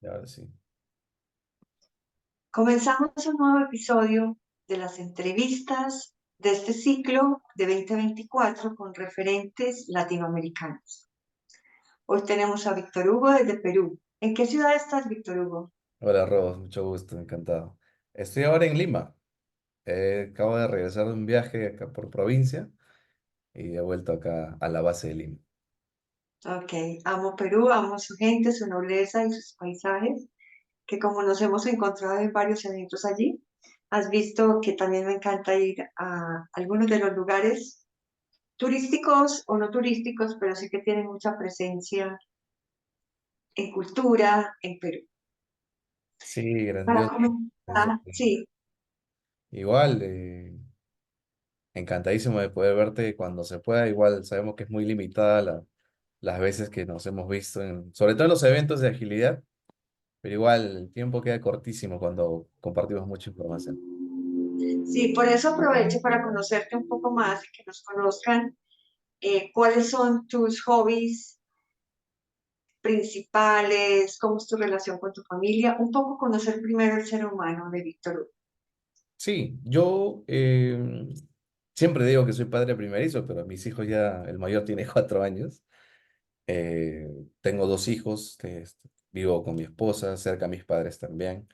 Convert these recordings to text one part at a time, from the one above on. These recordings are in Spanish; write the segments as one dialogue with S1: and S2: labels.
S1: ahora sí.
S2: Comenzamos un nuevo episodio de las entrevistas de este ciclo de 2024 con referentes latinoamericanos. Hoy tenemos a Víctor Hugo desde Perú. ¿En qué ciudad estás, Víctor Hugo?
S1: Hola, Robos, mucho gusto, encantado. Estoy ahora en Lima. Acabo de regresar de un viaje acá por provincia y he vuelto acá a la base de Lima.
S2: Ok, amo Perú, amo su gente, su nobleza y sus paisajes, que como nos hemos encontrado en varios eventos allí, has visto que también me encanta ir a algunos de los lugares turísticos o no turísticos, pero sí que tienen mucha presencia en cultura en Perú.
S1: Sí,
S2: Para
S1: grandioso.
S2: comenzar, sí,
S1: Igual, encantadísimo de poder verte cuando se pueda. Igual sabemos que es muy limitada las veces que nos hemos visto, sobre todo en los eventos de agilidad, pero igual el tiempo queda cortísimo cuando compartimos mucha información.
S2: sí, por eso aprovecho para conocerte un poco más y que nos conozcan cuáles son tus hobbies principales, cómo es tu relación con tu familia, un poco conocer primero el ser humano de Víctor Hugo.
S1: Sí, yo siempre digo que soy padre primerizo, pero mis hijos ya, el mayor tiene 4 años. Tengo dos hijos, vivo con mi esposa, cerca a mis padres también.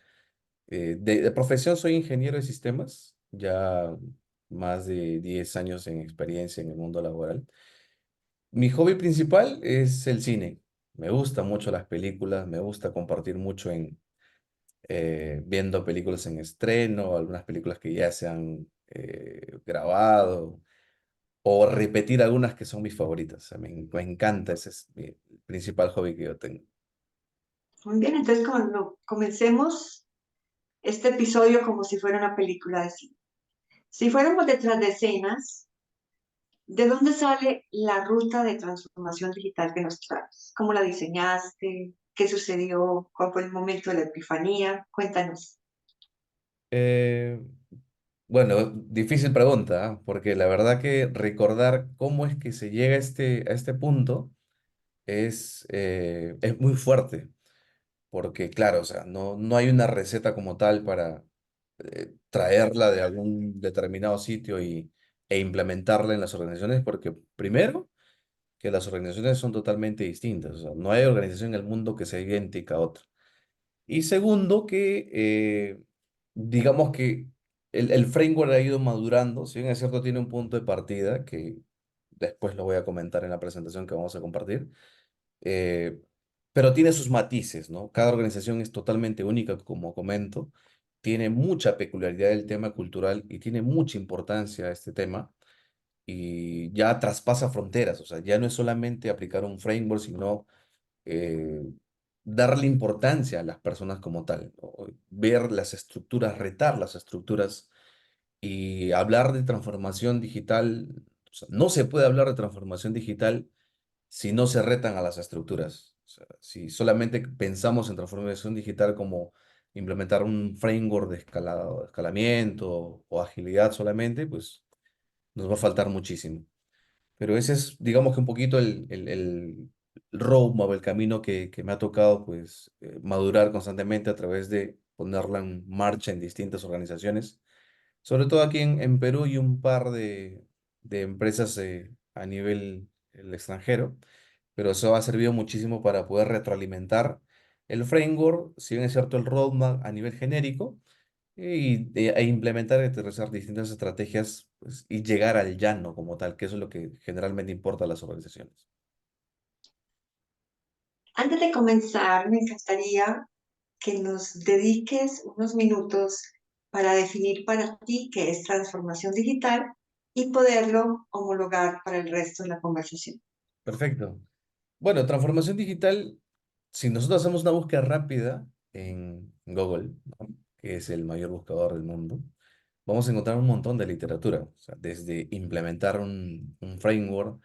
S1: De profesión soy ingeniero de sistemas, ya más de 10 años en experiencia en el mundo laboral. Mi hobby principal es el cine. Me gustan mucho las películas, me gusta compartir mucho viendo películas en estreno, algunas películas que ya se han grabado, o repetir algunas que son mis favoritas. O sea, me encanta, ese es mi principal hobby que yo tengo.
S2: Muy bien, entonces cuando comencemos este episodio como si fuera una película de cine. Si fuéramos detrás de escenas, ¿de dónde sale la ruta de transformación digital que nos traes? ¿Cómo la diseñaste? ¿Qué sucedió? ¿Cuál fue el momento de la epifanía? Cuéntanos.
S1: Eh, bueno, difícil pregunta, ¿ah? Porque la verdad que recordar cómo es que se llega a este punto es muy fuerte. Porque claro, o sea, no hay una receta como tal para traerla de algún determinado sitio e implementarla en las organizaciones, porque primero, que las organizaciones son totalmente distintas, o sea, no hay organización en el mundo que sea idéntica a otra. Y segundo, que digamos que el framework ha ido madurando, si bien es cierto, tiene un punto de partida que después lo voy a comentar en la presentación que vamos a compartir, eh, pero tiene sus matices, ¿no? Cada organización es totalmente única, como comento, tiene mucha peculiaridad del tema cultural y tiene mucha importancia este tema y ya traspasa fronteras, o sea, ya no es solamente aplicar un framework, sino eh, darle importancia a las personas como tal, ¿no? Ver las estructuras, retar las estructuras y hablar de transformación digital. O sea, no se puede hablar de transformación digital si no se retan a las estructuras. O sea, si solamente pensamos en transformación digital como implementar un framework de escalamiento o agilidad solamente, pues nos va a faltar muchísimo. Pero ese es, digamos que un poquito el roadmap, el camino que me ha tocado pues madurar constantemente a través de ponerla en marcha en distintas organizaciones, sobre todo aquí en Perú y un par de empresas a nivel el extranjero, pero eso ha servido muchísimo para poder retroalimentar el framework, si bien es cierto el roadmap a nivel genérico, e implementar y aterrizar distintas estrategias pues, y llegar al llano como tal, que eso es lo que generalmente importa a las organizaciones.
S2: Antes de comenzar, me encantaría que nos dediques unos minutos para definir para ti qué es transformación digital y poderlo homologar para el resto de la conversación.
S1: Perfecto. Bueno, transformación digital, si nosotros hacemos una búsqueda rápida en Google, ¿no? Que es el mayor buscador del mundo, vamos a encontrar un montón de literatura, o sea, desde implementar un framework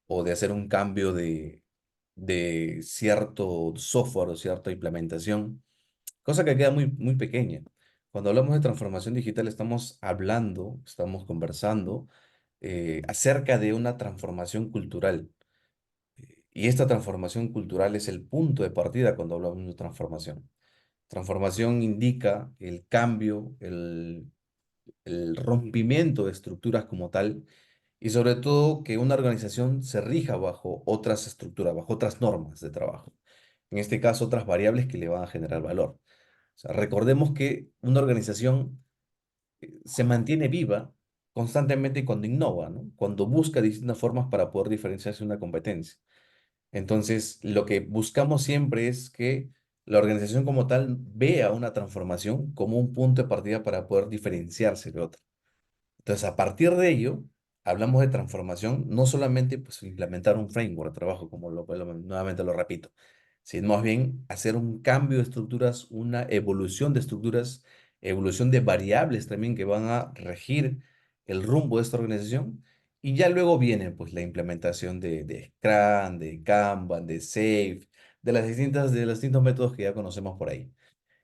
S1: o de hacer un cambio de cierto software o cierta implementación, cosa que queda muy, muy pequeña. Cuando hablamos de transformación digital, estamos hablando, estamos conversando acerca de una transformación cultural. Y esta transformación cultural es el punto de partida cuando hablamos de transformación. Transformación indica el cambio, el rompimiento de estructuras como tal, y sobre todo que una organización se rija bajo otras estructuras, bajo otras normas de trabajo. En este caso, otras variables que le van a generar valor. O sea, recordemos que una organización se mantiene viva constantemente cuando innova, ¿no? Cuando busca distintas formas para poder diferenciarse de una competencia. Entonces, lo que buscamos siempre es que la organización como tal vea una transformación como un punto de partida para poder diferenciarse de otra. Entonces, a partir de ello, hablamos de transformación, no solamente pues, implementar un framework de trabajo, como nuevamente lo repito, sino más bien hacer un cambio de estructuras, una evolución de estructuras, evolución de variables también que van a regir el rumbo de esta organización. Y ya luego viene pues la implementación de Scrum, de Kanban, de Safe, de los distintos métodos que ya conocemos por ahí.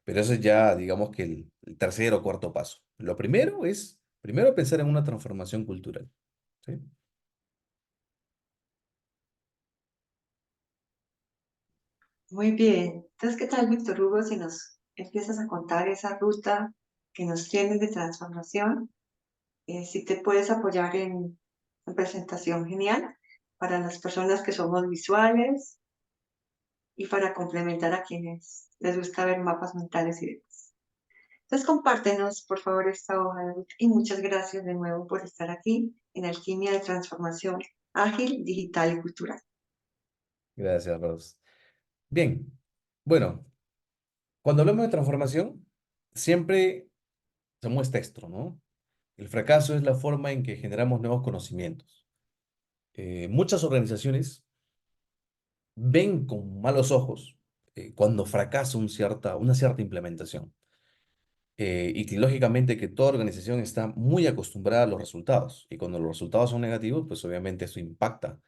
S1: Pero eso es ya, digamos que el tercer o cuarto paso. Lo primero es, primero pensar en una transformación cultural, ¿sí?
S2: Muy bien. Entonces, ¿qué tal, Víctor Hugo, si nos empiezas a contar esa ruta que nos tienes de transformación? Si te puedes apoyar en presentación, genial, para las personas que somos visuales y para complementar a quienes les gusta ver mapas mentales y demás. Entonces, compártenos, por favor, esta hoja de ruta y muchas gracias de nuevo por estar aquí en Alquimia de Transformación Ágil, Digital y Cultural.
S1: Gracias, Rose. Bien, bueno, cuando hablamos de transformación, siempre se muestra esto, ¿no? El fracaso es la forma en que generamos nuevos conocimientos. Muchas organizaciones ven con malos ojos cuando fracasa una cierta implementación. Y que lógicamente que toda organización está muy acostumbrada a los resultados. Y cuando los resultados son negativos, pues obviamente eso impacta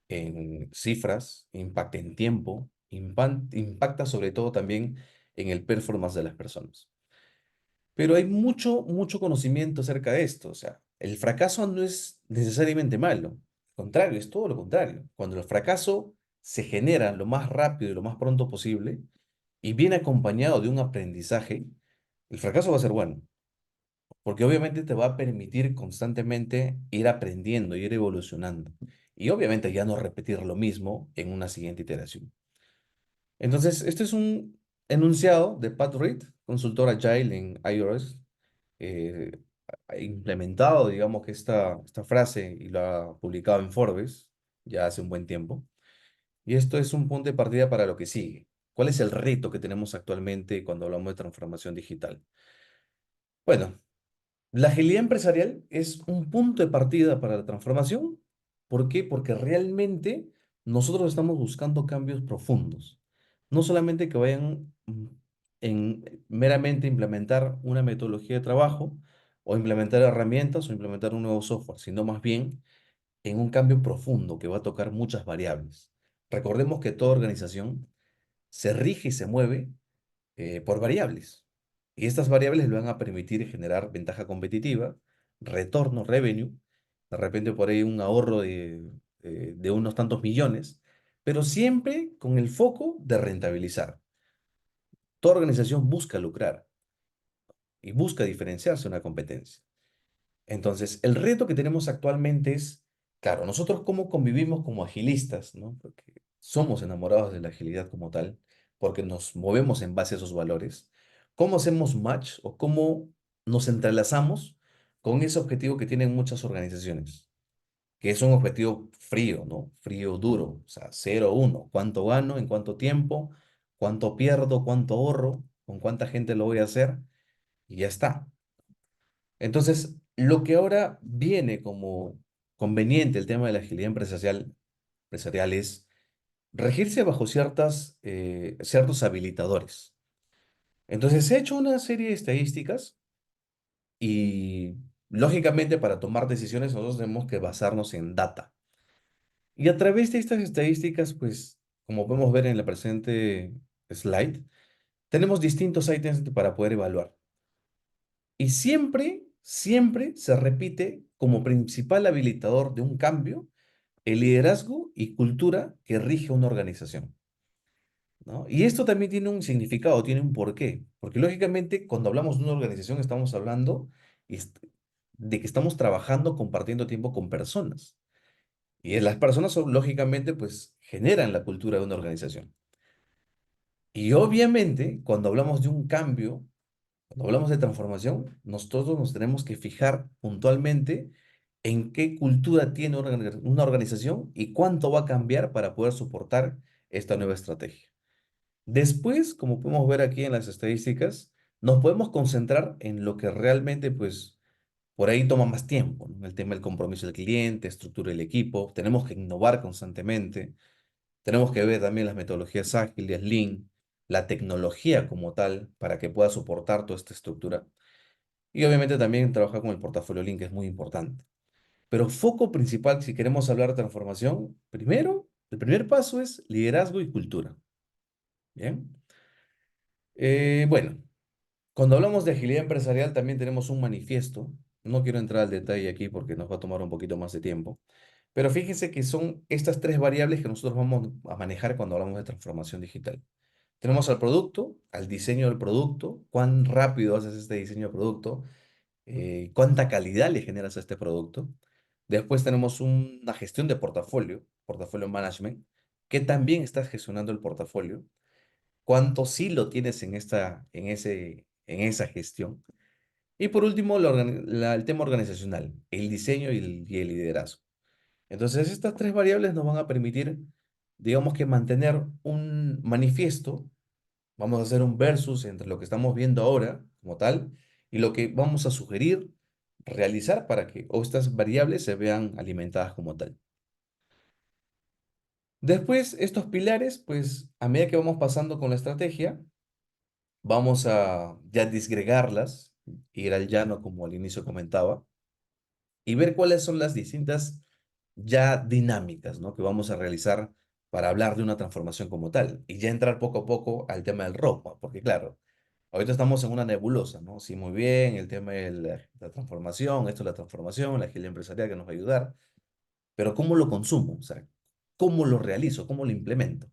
S1: en cifras, impacta en tiempo, impacta sobre todo también en el performance de las personas. Pero hay mucho conocimiento acerca de esto. O sea, el fracaso no es necesariamente malo. Al contrario, es todo lo contrario. Cuando el fracaso se genera lo más rápido y lo más pronto posible y viene acompañado de un aprendizaje, el fracaso va a ser bueno, porque obviamente te va a permitir constantemente ir aprendiendo, ir evolucionando. Y obviamente ya no repetir lo mismo en una siguiente iteración. Entonces, este es un enunciado de Pat Reed, consultor Agile en iOS, eh, ha implementado, digamos, que esta frase y lo ha publicado en Forbes ya hace un buen tiempo. Y esto es un punto de partida para lo que sigue. ¿Cuál es el reto que tenemos actualmente cuando hablamos de transformación digital? Bueno, la agilidad empresarial es un punto de partida para la transformación. ¿Por qué? Porque realmente nosotros estamos buscando cambios profundos. No solamente que vayan en meramente implementar una metodología de trabajo o implementar herramientas o implementar un nuevo software, sino más bien en un cambio profundo que va a tocar muchas variables. Recordemos que toda organización se rige y se mueve por variables. Y estas variables le van a permitir generar ventaja competitiva, retorno, revenue, de repente por ahí un ahorro de unos tantos millones, pero siempre con el foco de rentabilizar. Toda organización busca lucrar y busca diferenciarse de una competencia. Entonces, el reto que tenemos actualmente es, claro, nosotros cómo convivimos como agilistas, ¿no? Porque somos enamorados de la agilidad como tal, porque nos movemos en base a esos valores. ¿Cómo hacemos match o cómo nos entrelazamos con ese objetivo que tienen muchas organizaciones? Que es un objetivo frío, ¿no? Frío, duro, o sea, 0, 1. ¿Cuánto gano? ¿En cuánto tiempo? ¿Cuánto pierdo? ¿Cuánto ahorro? ¿Con cuánta gente lo voy a hacer? Y ya está. Entonces, lo que ahora viene como conveniente el tema de la agilidad empresarial es regirse bajo ciertos habilitadores. Entonces, he hecho una serie de estadísticas y, lógicamente, para tomar decisiones nosotros tenemos que basarnos en data. Y a través de estas estadísticas, pues, como podemos ver en la presente slide, tenemos distintos ítems para poder evaluar. Y siempre se repite como principal habilitador de un cambio el liderazgo y cultura que rige una organización, ¿no? Y esto también tiene un significado, tiene un porqué, porque lógicamente cuando hablamos de una organización estamos hablando est- de que estamos trabajando, compartiendo tiempo con personas. Y las personas son, lógicamente, pues generan la cultura de una organización. Y obviamente, cuando hablamos de un cambio, cuando hablamos de transformación, nosotros nos tenemos que fijar puntualmente en qué cultura tiene una organización y cuánto va a cambiar para poder soportar esta nueva estrategia. Después, como podemos ver aquí en las estadísticas, nos podemos concentrar en lo que realmente, pues, por ahí toma más tiempo, ¿no? El tema del compromiso del cliente, estructura del equipo, tenemos que innovar constantemente, tenemos que ver también las metodologías ágiles, Lean, la tecnología como tal, para que pueda soportar toda esta estructura. Y obviamente también trabajar con el portafolio Lean, que es muy importante. Pero foco principal, si queremos hablar de transformación, primero, el primer paso es liderazgo y cultura. Bien. Bueno, cuando hablamos de agilidad empresarial también tenemos un manifiesto. No quiero entrar al detalle aquí porque nos va a tomar un poquito más de tiempo. Pero fíjense que son estas tres variables que nosotros vamos a manejar cuando hablamos de transformación digital. Tenemos al producto, al diseño del producto, cuán rápido haces este diseño de producto, cuánta calidad le generas a este producto. Después tenemos una gestión de portafolio, portafolio management, que también estás gestionando el portafolio. ¿Cuánto sí lo tienes en esa gestión? Y por último, el tema organizacional, el diseño y el liderazgo. Entonces, estas tres variables nos van a permitir, digamos que mantener un manifiesto. Vamos a hacer un versus entre lo que estamos viendo ahora como tal y lo que vamos a sugerir realizar para que estas variables se vean alimentadas como tal. Después, estos pilares, pues a medida que vamos pasando con la estrategia, vamos a ya disgregarlas, ir al llano como al inicio comentaba, y ver cuáles son las distintas ya dinámicas, ¿no? que vamos a realizar para hablar de una transformación como tal y ya entrar poco a poco al tema del roadmap, porque claro, ahorita estamos en una nebulosa, ¿no? Sí, muy bien, el tema de la transformación, esto es la transformación, la agilidad empresarial que nos va a ayudar, pero ¿cómo lo consumo? O sea, ¿cómo lo realizo? ¿Cómo lo implemento?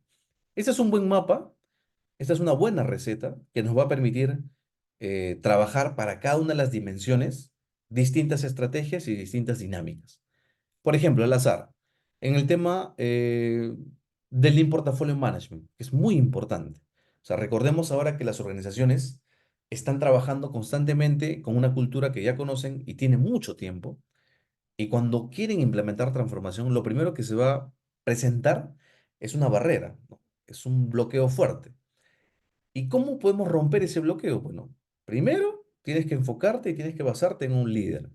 S1: Este es un buen mapa, esta es una buena receta que nos va a permitir trabajar para cada una de las dimensiones distintas estrategias y distintas dinámicas. Por ejemplo, al azar, en el tema del Lean Portfolio Management, que es muy importante. O sea, recordemos ahora que las organizaciones están trabajando constantemente con una cultura que ya conocen y tiene mucho tiempo. Y cuando quieren implementar transformación, lo primero que se va a presentar es una barrera, ¿no? Es un bloqueo fuerte. ¿Y cómo podemos romper ese bloqueo? Bueno, primero tienes que enfocarte y tienes que basarte en un líder,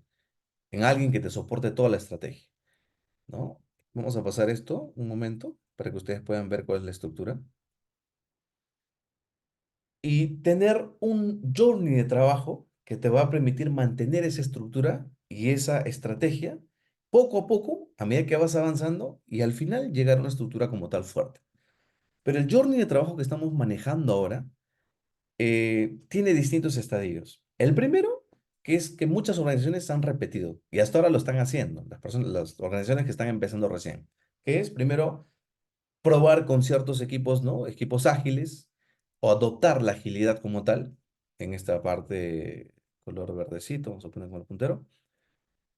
S1: en alguien que te soporte toda la estrategia, ¿no? Vamos a pasar esto un momento para que ustedes puedan ver cuál es la estructura. Y tener un journey de trabajo que te va a permitir mantener esa estructura y esa estrategia poco a poco, a medida que vas avanzando y al final llegar a una estructura como tal fuerte. Pero el journey de trabajo que estamos manejando ahora tiene distintos estadios. El primero, que es que muchas organizaciones han repetido y hasta ahora lo están haciendo, las organizaciones que están empezando recién, que es primero probar con ciertos equipos, ¿no? Equipos ágiles o adoptar la agilidad como tal, en esta parte color verdecito, vamos a poner con el puntero,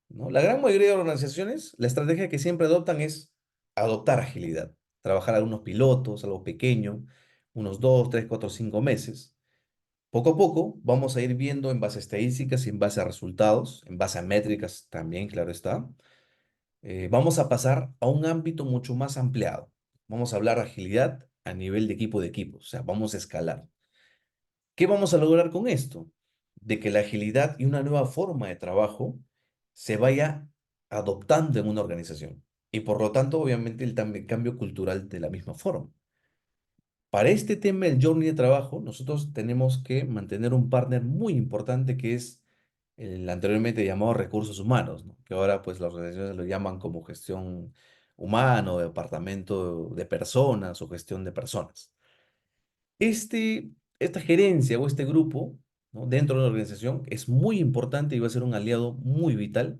S1: ¿no? La gran mayoría de organizaciones, la estrategia que siempre adoptan es adoptar agilidad, trabajar algunos pilotos, algo pequeño, unos 2, 3, 4, 5 meses. Poco a poco vamos a ir viendo en base a estadísticas y en base a resultados, en base a métricas también, claro está. Vamos a pasar a un ámbito mucho más ampliado. Vamos a hablar de agilidad a nivel de equipo, o sea, vamos a escalar. ¿Qué vamos a lograr con esto? De que la agilidad y una nueva forma de trabajo se vaya adoptando en una organización y por lo tanto, obviamente, el también cambio cultural de la misma forma. Para este tema del journey de trabajo, nosotros tenemos que mantener un partner muy importante que es el anteriormente llamado recursos humanos, ¿no? Que ahora pues las organizaciones lo llaman como gestión humana o departamento de personas o gestión de personas. Esta gerencia o este grupo, ¿no? dentro de la organización es muy importante y va a ser un aliado muy vital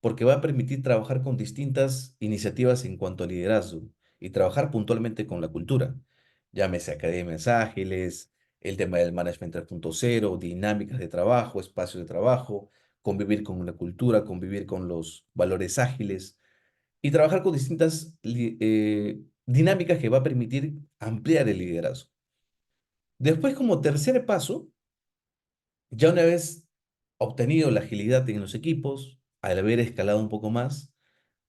S1: porque va a permitir trabajar con distintas iniciativas en cuanto a liderazgo y trabajar puntualmente con la cultura. Llámese academias ágiles, el tema del management 3.0, dinámicas de trabajo, espacios de trabajo, convivir con la cultura, convivir con los valores ágiles y trabajar con distintas dinámicas que va a permitir ampliar el liderazgo. Después, como tercer paso, ya una vez obtenido la agilidad en los equipos, al haber escalado un poco más,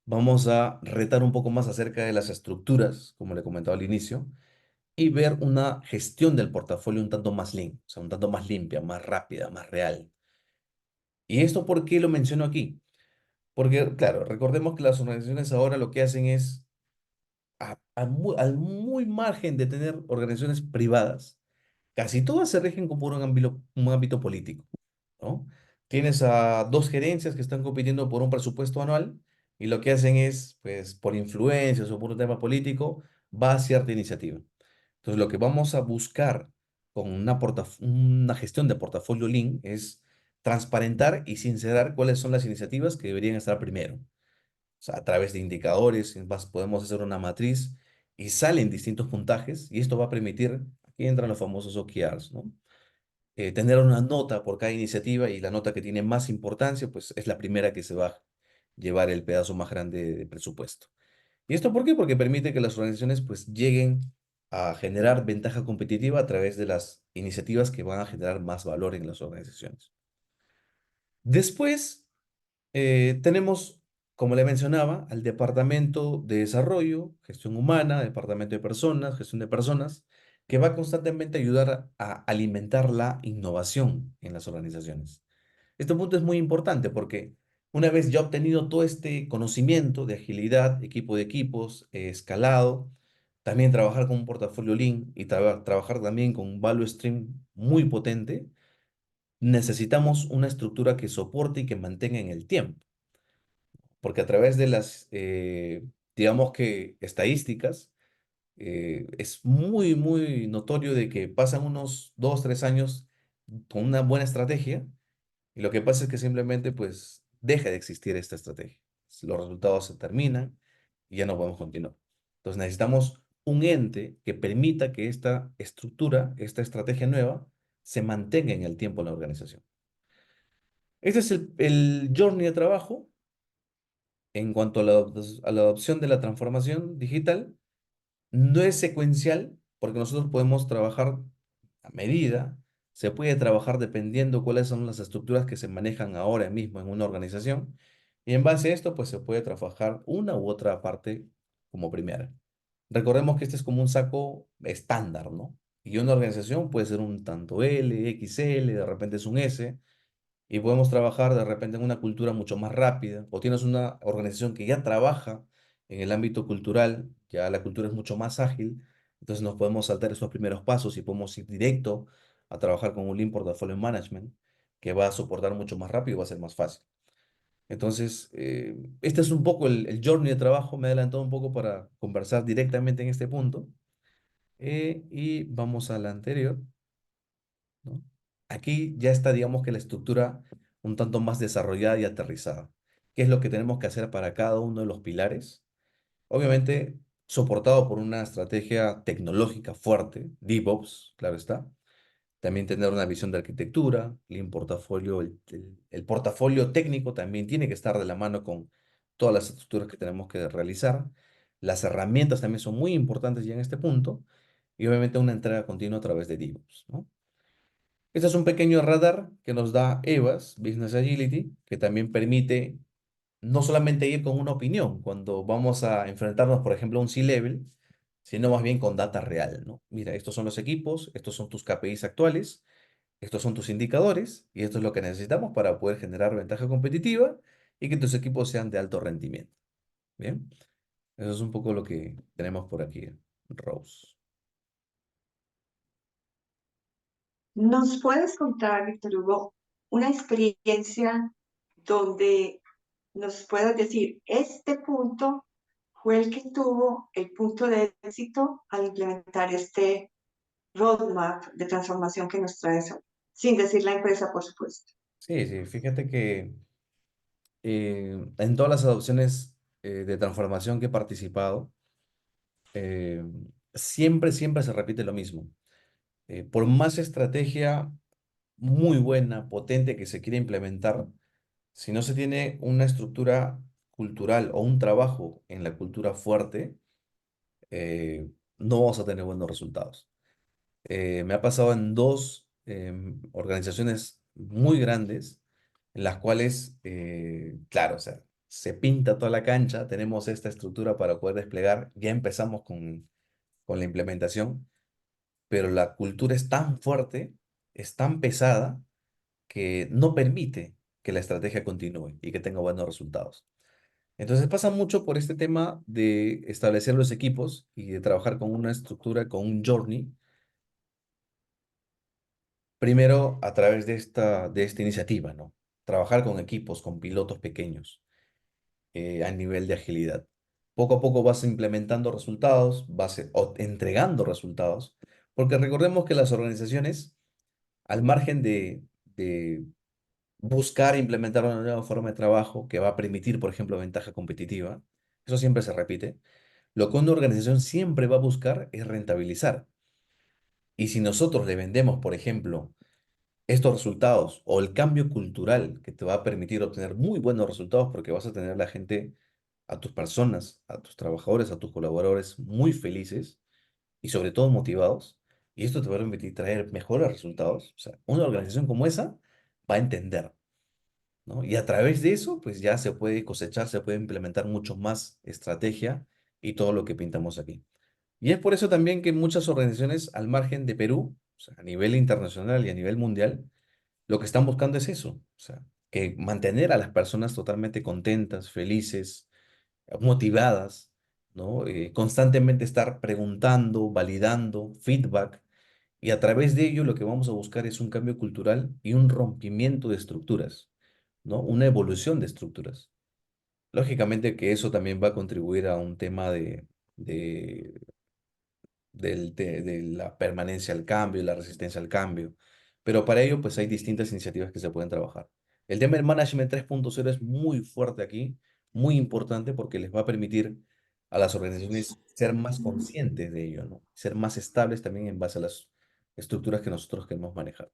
S1: vamos a retar un poco más acerca de las estructuras, como le comentaba al inicio, y ver una gestión del portafolio un tanto más lean, o sea, un tanto más limpia, más rápida, más real. ¿Y esto por qué lo menciono aquí? Porque, claro, recordemos que las organizaciones ahora lo que hacen es, al muy margen de tener organizaciones privadas, casi todas se rigen como por un ámbito político, ¿no? Tienes a dos gerencias que están compitiendo por un presupuesto anual y lo que hacen es, pues, por influencias o por un tema político, va a cierta iniciativa. Entonces, lo que vamos a buscar con una gestión de portafolio Lean es transparentar y sincerar cuáles son las iniciativas que deberían estar primero. O sea, a través de indicadores, podemos hacer una matriz y salen distintos puntajes y esto va a permitir, aquí entran los famosos OKRs, ¿no? Tener una nota por cada iniciativa y la nota que tiene más importancia, pues es la primera que se va a llevar el pedazo más grande de presupuesto. ¿Y esto por qué? Porque permite que las organizaciones pues lleguen a generar ventaja competitiva a través de las iniciativas que van a generar más valor en las organizaciones. Después tenemos, como le mencionaba, al Departamento de Desarrollo, Gestión Humana, Departamento de Personas, Gestión de Personas, que va constantemente a ayudar a alimentar la innovación en las organizaciones. Este punto es muy importante porque una vez ya obtenido todo este conocimiento de agilidad, equipo de equipos, escalado, también trabajar con un portafolio Lean y trabajar también con un value stream muy potente, necesitamos una estructura que soporte y que mantenga en el tiempo porque a través de las, digamos que estadísticas, es muy notorio de que pasan unos 2, 3 años con una buena estrategia y lo que pasa es que simplemente pues deja de existir esta estrategia. Los resultados se terminan y ya no podemos continuar. Entonces necesitamos un ente que permita que esta estructura, esta estrategia nueva, se mantenga en el tiempo en la organización. Este es el journey de trabajo en cuanto a a la adopción de la transformación digital, no es secuencial porque nosotros podemos trabajar a medida, se puede trabajar dependiendo cuáles son las estructuras que se manejan ahora mismo en una organización y en base a esto pues se puede trabajar una u otra parte como primera. Recordemos que este es como un saco estándar, ¿no? Y una organización puede ser un tanto L, XL, de repente es un S, y podemos trabajar de repente en una cultura mucho más rápida, o tienes una organización que ya trabaja en el ámbito cultural, ya la cultura es mucho más ágil, entonces nos podemos saltar esos primeros pasos y podemos ir directo a trabajar con un Lean Portfolio Management que va a soportar mucho más rápido y va a ser más fácil. Entonces, este es un poco el journey de trabajo, me he adelantado un poco para conversar directamente en este punto, y vamos a la anterior, ¿no? Aquí ya está, digamos que la estructura un tanto más desarrollada y aterrizada. ¿Qué es lo que tenemos que hacer para cada uno de los pilares? Obviamente, soportado por una estrategia tecnológica fuerte, DevOps, claro está. También tener una visión de arquitectura, el portafolio, el portafolio técnico también tiene que estar de la mano con todas las estructuras que tenemos que realizar. Las herramientas también son muy importantes ya en este punto. Y obviamente una entrega continua a través de DevOps, ¿no? Este es un pequeño radar que nos da EVAS, Business Agility, que también permite no solamente ir con una opinión cuando vamos a enfrentarnos, por ejemplo, a un C-Level, sino más bien con data real, ¿no? Mira, estos son los equipos, estos son tus KPIs actuales, estos son tus indicadores y esto es lo que necesitamos para poder generar ventaja competitiva y que tus equipos sean de alto rendimiento. Bien, eso es un poco lo que tenemos por aquí, Rose.
S2: ¿Nos puedes contar, Víctor Hugo, una experiencia donde nos puedas decir, este punto fue el que tuvo el punto de éxito al implementar este roadmap de transformación que nos trae eso, sin decir la empresa, por supuesto?
S1: Sí, sí, fíjate que En todas las adopciones de transformación que he participado, eh, siempre se repite lo mismo. Por más estrategia muy buena, potente que se quiera implementar, si no se tiene una estructura cultural o un trabajo en la cultura fuerte, no vamos a tener buenos resultados. Me ha pasado en dos organizaciones muy grandes, en las cuales, claro, o sea, se pinta toda la cancha, tenemos esta estructura para poder desplegar, ya empezamos con la implementación, pero la cultura es tan fuerte, es tan pesada, que no permite que la estrategia continúe y que tenga buenos resultados. Entonces pasa mucho por este tema de establecer los equipos y de trabajar con una estructura, con un journey. Primero, a través de esta iniciativa, ¿no? Trabajar con equipos, con pilotos pequeños, a nivel de agilidad. Poco a poco vas implementando resultados, o entregando resultados, porque recordemos que las organizaciones, al margen de buscar implementar una nueva forma de trabajo que va a permitir, por ejemplo, ventaja competitiva, eso siempre se repite, lo que una organización siempre va a buscar es rentabilizar. Y si nosotros le vendemos, por ejemplo, estos resultados o el cambio cultural que te va a permitir obtener muy buenos resultados porque vas a tener a la gente, a tus personas, a tus trabajadores, a tus colaboradores muy felices y sobre todo motivados. Y esto te va a permitir traer mejores resultados. O sea, una organización como esa va a entender, ¿no? Y a través de eso, pues ya se puede cosechar, se puede implementar mucho más estrategia y todo lo que pintamos aquí. Y es por eso también que muchas organizaciones al margen de Perú, o sea, a nivel internacional y a nivel mundial, lo que están buscando es eso, o sea, que mantener a las personas totalmente contentas, felices, motivadas, ¿no? Constantemente estar preguntando, validando, feedback, y a través de ello lo que vamos a buscar es un cambio cultural y un rompimiento de estructuras, ¿no? Una evolución de estructuras. Lógicamente que eso también va a contribuir a un tema de de la permanencia al cambio y la resistencia al cambio. Pero para ello, pues hay distintas iniciativas que se pueden trabajar. El tema del Management 3.0 es muy fuerte aquí, muy importante porque les va a permitir a las organizaciones ser más conscientes de ello, ¿no? Ser más estables también en base a las estructuras que nosotros queremos manejar.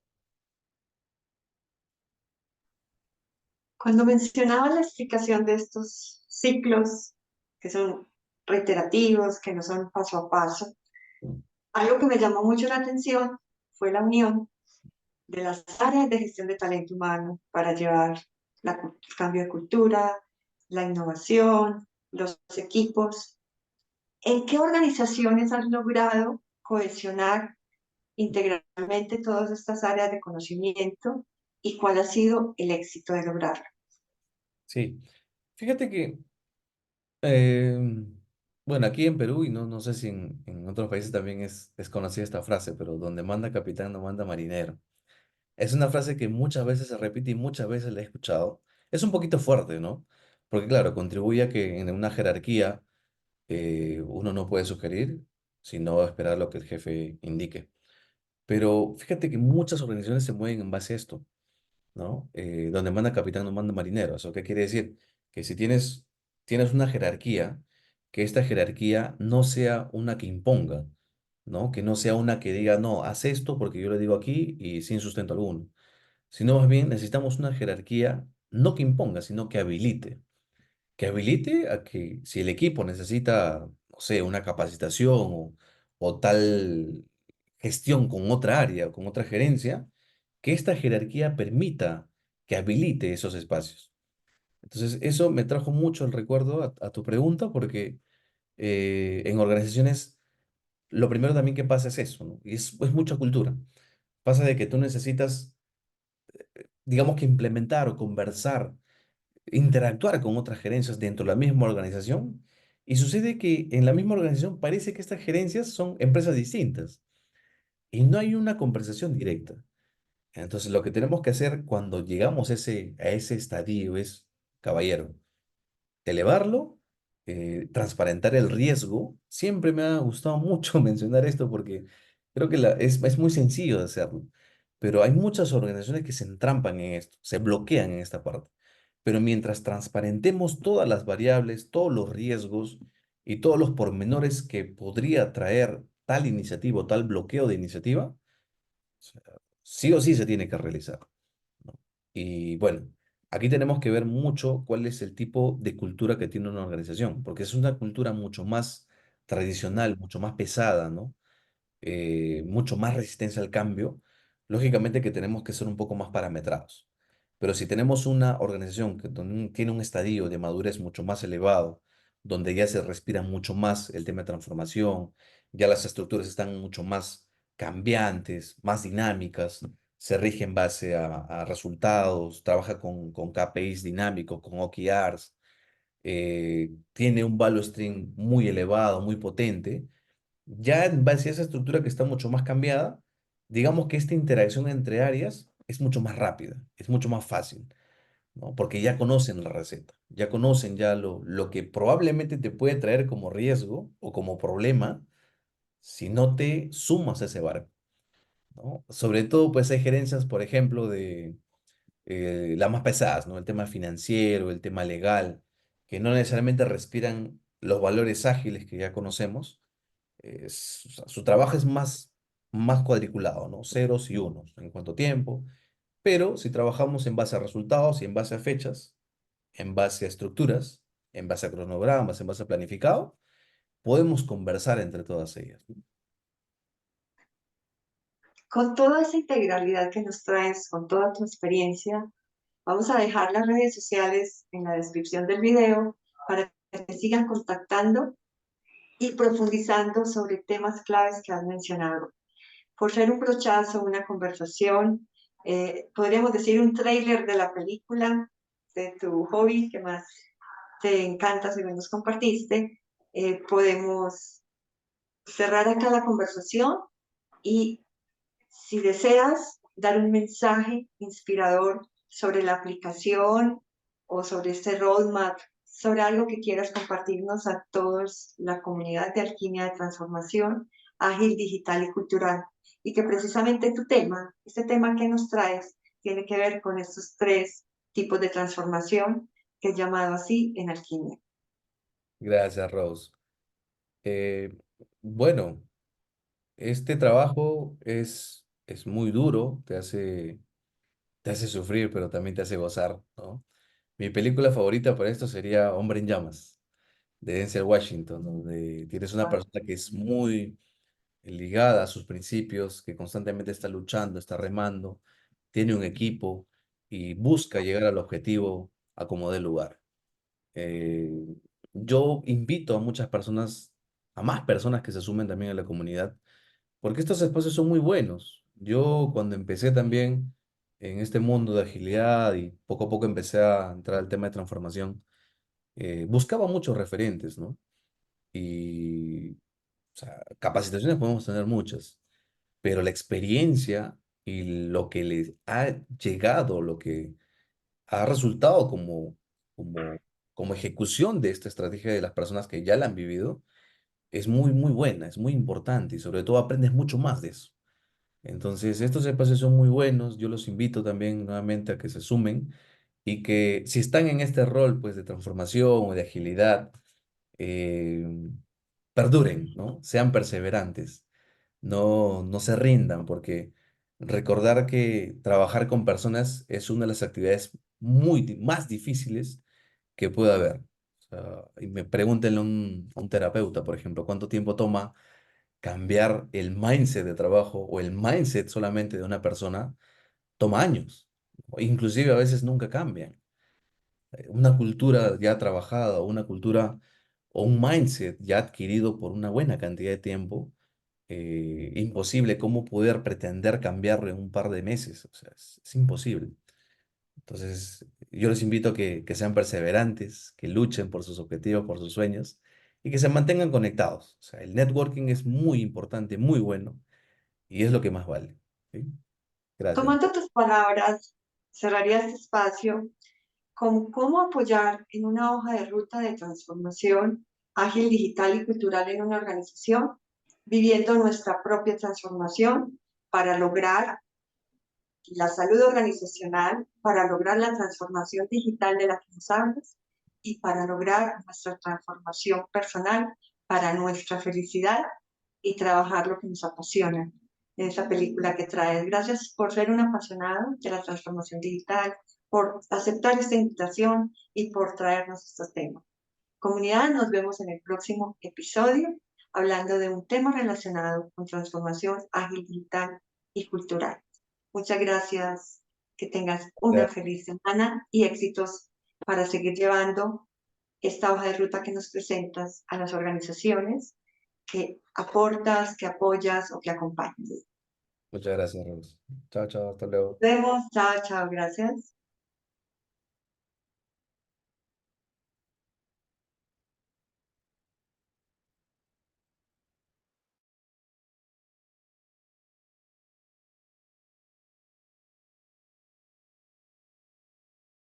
S2: Cuando mencionaba la explicación de estos ciclos que son reiterativos, que no son paso a paso, algo que me llamó mucho la atención fue la unión de las áreas de gestión de talento humano para llevar el cambio de cultura, la innovación, los equipos. ¿En qué organizaciones has logrado cohesionar integralmente todas estas áreas de conocimiento y cuál ha sido el éxito de lograrlo?
S1: Sí, fíjate que, eh, bueno, aquí en Perú, y no sé si en otros países también es conocida esta frase, pero donde manda capitán no manda marinero. Es una frase que muchas veces se repite y muchas veces la he escuchado. Es un poquito fuerte, ¿no? Porque claro, contribuye a que en una jerarquía uno no puede sugerir, sino esperar lo que el jefe indique. Pero fíjate que muchas organizaciones se mueven en base a esto, ¿no? Donde manda capitán no manda marinero. ¿Eso qué quiere decir? Que si tienes una jerarquía, que esta jerarquía no sea una que imponga, ¿no? Que no sea una que diga, no, haz esto porque yo le digo aquí y sin sustento alguno, sino más bien necesitamos una jerarquía no que imponga, sino que habilite a que si el equipo necesita, no sé, una capacitación o tal gestión con otra área, con otra gerencia, que esta jerarquía permita que habilite esos espacios. Entonces, eso me trajo mucho el recuerdo a tu pregunta, porque en organizaciones lo primero también que pasa es eso, ¿no? Y es mucha cultura. Pasa de que tú necesitas digamos que implementar o conversar, interactuar con otras gerencias dentro de la misma organización. Y sucede que en la misma organización parece que estas gerencias son empresas distintas y no hay una conversación directa. Entonces, lo que tenemos que hacer cuando llegamos a ese estadio es, caballero, elevarlo, transparentar el riesgo. Siempre me ha gustado mucho mencionar esto porque creo que es muy sencillo de hacerlo, pero hay muchas organizaciones que se entrampan en esto, se bloquean en esta parte. pero mientras transparentemos todas las variables, todos los riesgos y todos los pormenores que podría traer tal iniciativa o tal bloqueo de iniciativa, o sea, sí o sí se tiene que realizar, ¿no? Y bueno, aquí tenemos que ver mucho cuál es el tipo de cultura que tiene una organización, porque es una cultura mucho más tradicional, mucho más pesada, ¿no? Mucho más resistencia al cambio, lógicamente que tenemos que ser un poco más parametrados. Pero si tenemos una organización que tiene un estadio de madurez mucho más elevado, donde ya se respira mucho más el tema de transformación, ya las estructuras están mucho más cambiantes, más dinámicas, se rige en base a resultados, trabaja con KPIs dinámicos, con OKRs, tiene un value stream muy elevado, muy potente. Ya en base a esa estructura que está mucho más cambiada, digamos que esta interacción entre áreas es mucho más rápida, es mucho más fácil, ¿no? Porque ya conocen la receta, ya conocen ya lo que probablemente te puede traer como riesgo o como problema si no te sumas a ese barco, ¿no? Sobre todo, pues hay gerencias, por ejemplo, de las más pesadas, ¿no? El tema financiero, el tema legal, que no necesariamente respiran los valores ágiles que ya conocemos. O sea, su trabajo es más cuadriculado, ¿no? Ceros y unos en cuanto a tiempo, pero si trabajamos en base a resultados y en base a fechas, en base a estructuras, en base a cronogramas, en base a planificado, podemos conversar entre todas ellas, ¿no?
S2: Con toda esa integralidad que nos traes, con toda tu experiencia, vamos a dejar las redes sociales en la descripción del video para que te sigan contactando y profundizando sobre temas claves que has mencionado. Por ser un brochazo, una conversación, podríamos decir un tráiler de la película, de tu hobby que más te encanta, según nos compartiste, podemos cerrar acá la conversación y si deseas dar un mensaje inspirador sobre la aplicación o sobre este roadmap, sobre algo que quieras compartirnos a todos la comunidad de Alquimia de Transformación, Ágil, Digital y Cultural, y que precisamente tu tema, este tema que nos traes, tiene que ver con estos tres tipos de transformación que es llamado así en Alquimia.
S1: Gracias, Rose. Eh, bueno, este trabajo es muy duro, te hace sufrir, pero también te hace gozar, ¿no? Mi película favorita para esto sería Hombre en Llamas, de Denzel Washington, donde tienes una persona que es muy ligada a sus principios, que constantemente está luchando, está remando, tiene un equipo y busca llegar al objetivo a como dé lugar. Eh, yo invito a muchas personas, a más personas que se sumen también a la comunidad, porque estos espacios son muy buenos. Yo cuando empecé también en este mundo de agilidad y poco a poco empecé a entrar al tema de transformación, buscaba muchos referentes, ¿no? Y, o sea, capacitaciones podemos tener muchas, pero la experiencia y lo que les ha llegado, lo que ha resultado como, como ejecución de esta estrategia de las personas que ya la han vivido, es muy, muy buena, es muy importante y sobre todo aprendes mucho más de eso. Entonces, estos espacios son muy buenos. Yo los invito también nuevamente a que se sumen y que si están en este rol pues de transformación o de agilidad, eh, perduren, ¿no? Sean perseverantes, no se rindan, porque recordar que trabajar con personas es una de las actividades más difíciles que puede haber. O sea, y me pregúntenle a un terapeuta, por ejemplo, cuánto tiempo toma cambiar el mindset de trabajo o el mindset solamente de una persona, toma años. O inclusive a veces nunca cambian. Una cultura ya trabajada, una cultura o un mindset ya adquirido por una buena cantidad de tiempo, imposible cómo poder pretender cambiarlo en un par de meses. O sea, es imposible. Entonces, yo les invito a que sean perseverantes, que luchen por sus objetivos, por sus sueños y que se mantengan conectados. O sea, el networking es muy importante, muy bueno y es lo que más vale. ¿Sí? Gracias.
S2: Tomando tus palabras, cerraría este espacio con cómo apoyar en una hoja de ruta de transformación ágil, digital y cultural en una organización, viviendo nuestra propia transformación para lograr la salud organizacional para lograr la transformación digital de la que nos hablas y para lograr nuestra transformación personal para nuestra felicidad y trabajar lo que nos apasiona en esa película que traes. Gracias por ser un apasionado de la transformación digital, por aceptar esta invitación y por traernos estos temas. Comunidad, nos vemos en el próximo episodio hablando de un tema relacionado con transformación ágil digital y cultural. Muchas gracias, que tengas una
S1: Ya,
S2: feliz semana y éxitos para seguir llevando esta hoja de ruta que nos presentas a las organizaciones que aportas, que apoyas o que acompañas.
S1: muchas gracias, Rose. Chao, chao, hasta luego.
S2: Nos vemos, chao, chao, gracias.